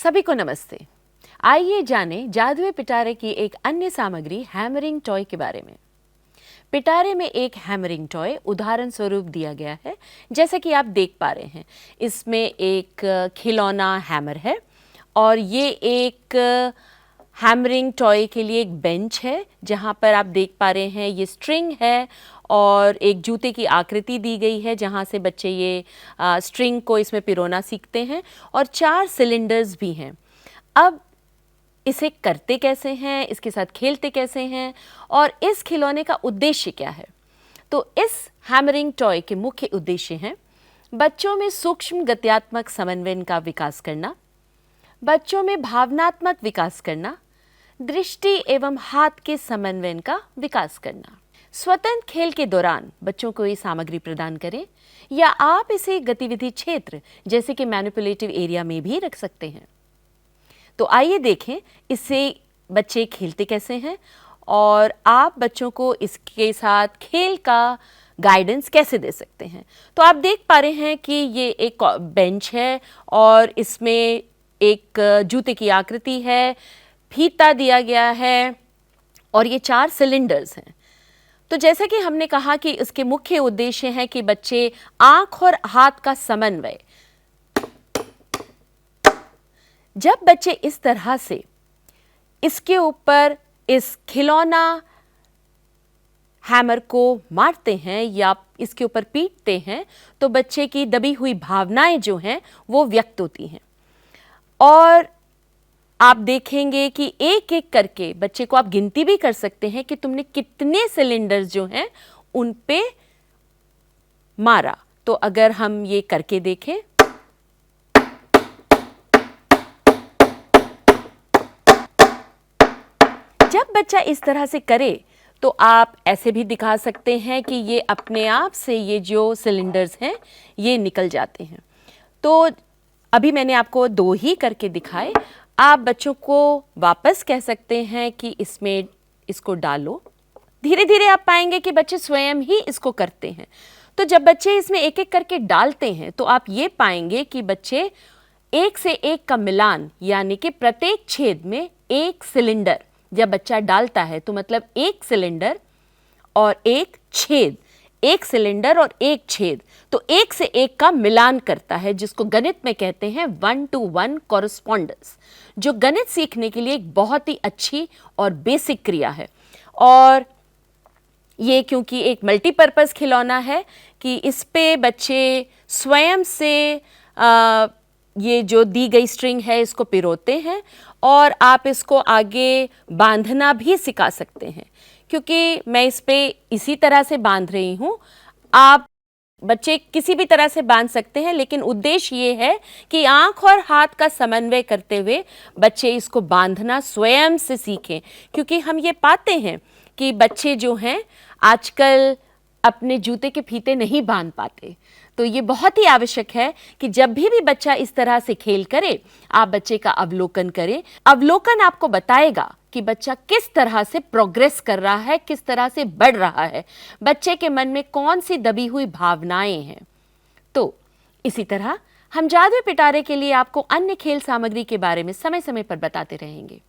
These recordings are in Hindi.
सभी को नमस्ते। आइए जानें जादुई पिटारे की एक अन्य सामग्री हैमरिंग टॉय के बारे में। पिटारे में एक हैमरिंग टॉय उदाहरण स्वरूप दिया गया है, जैसे कि आप देख पा रहे हैं। इसमें एक खिलौना हैमर है और ये एक हैमरिंग टॉय के लिए एक बेंच है, जहाँ पर आप देख पा रहे हैं ये स्ट्रिंग है और एक जूते की आकृति दी गई है, जहाँ से बच्चे ये स्ट्रिंग को इसमें पिरोना सीखते हैं और 4 सिलेंडर्स भी हैं। अब इसे करते कैसे हैं, इसके साथ खेलते कैसे हैं और इस खिलौने का उद्देश्य क्या है? तो इस हैमरिंग टॉय के मुख्य उद्देश्य हैं बच्चों में सूक्ष्म गत्यात्मक समन्वय का विकास करना, बच्चों में भावनात्मक विकास करना, दृष्टि एवं हाथ के समन्वय का विकास करना। स्वतंत्र खेल के दौरान बच्चों को ये सामग्री प्रदान करें या आप इसे गतिविधि क्षेत्र जैसे कि मैनिपुलेटिव एरिया में भी रख सकते हैं। तो आइए देखें इससे बच्चे खेलते कैसे हैं और आप बच्चों को इसके साथ खेल का गाइडेंस कैसे दे सकते हैं। तो आप देख पा रहे हैं कि ये एक बेंच है और इसमें एक जूते की आकृति है, फीता दिया गया है और ये 4 सिलेंडर्स हैं। तो जैसे कि हमने कहा कि इसके मुख्य उद्देश्य हैं कि बच्चे आंख और हाथ का समन्वय, जब बच्चे इस तरह से इसके ऊपर इस खिलौना हैमर को मारते हैं या इसके ऊपर पीटते हैं तो बच्चे की दबी हुई भावनाएं जो हैं वो व्यक्त होती हैं और आप देखेंगे कि एक एक करके बच्चे को आप गिनती भी कर सकते हैं कि तुमने कितने सिलेंडर्स जो हैं उन पे मारा। तो अगर हम ये करके देखें, जब बच्चा इस तरह से करे तो आप ऐसे भी दिखा सकते हैं कि ये अपने आप से ये जो सिलेंडर्स हैं ये निकल जाते हैं। तो अभी मैंने आपको 2 ही करके दिखाए। आप बच्चों को वापस कह सकते हैं कि इसमें इसको डालो। धीरे धीरे आप पाएंगे कि बच्चे स्वयं ही इसको करते हैं। तो जब बच्चे इसमें एक एक करके डालते हैं तो आप ये पाएंगे कि बच्चे एक से एक का मिलान, यानी कि प्रत्येक छेद में एक सिलेंडर जब बच्चा डालता है तो मतलब एक सिलेंडर और एक छेद, एक सिलेंडर और एक छेद, तो एक से एक का मिलान करता है, जिसको गणित में कहते हैं 1-to-1 कॉरेस्पॉन्डेंस, जो गणित सीखने के लिए एक बहुत ही अच्छी और बेसिक क्रिया है। और ये क्योंकि एक मल्टीपर्पज़ खिलौना है कि इस पे बच्चे स्वयं से ये जो दी गई स्ट्रिंग है इसको पिरोते हैं और आप इसको आगे बांधना भी सिखा सकते हैं, क्योंकि मैं इस पे इसी तरह से बांध रही हूँ। आप बच्चे किसी भी तरह से बांध सकते हैं, लेकिन उद्देश्य ये है कि आंख और हाथ का समन्वय करते हुए बच्चे इसको बांधना स्वयं से सीखें, क्योंकि हम ये पाते हैं कि बच्चे जो हैं आजकल अपने जूते के फीते नहीं बांध पाते। तो ये बहुत ही आवश्यक है कि जब भी बच्चा इस तरह से खेल करे, आप बच्चे का अवलोकन करें। अवलोकन आपको बताएगा कि बच्चा किस तरह से प्रोग्रेस कर रहा है, किस तरह से बढ़ रहा है, बच्चे के मन में कौन सी दबी हुई भावनाएं हैं। तो इसी तरह हम जादुई पिटारे के लिए आपको अन्य खेल सामग्री के बारे में समय समय पर बताते रहेंगे।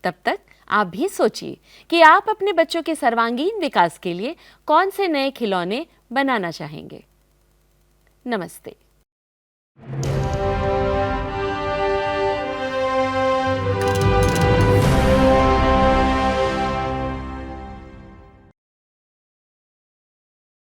तब तक आप भी सोचिए कि आप अपने बच्चों के सर्वांगीण विकास के लिए कौन से नए खिलौने बनाना चाहेंगे। नमस्ते।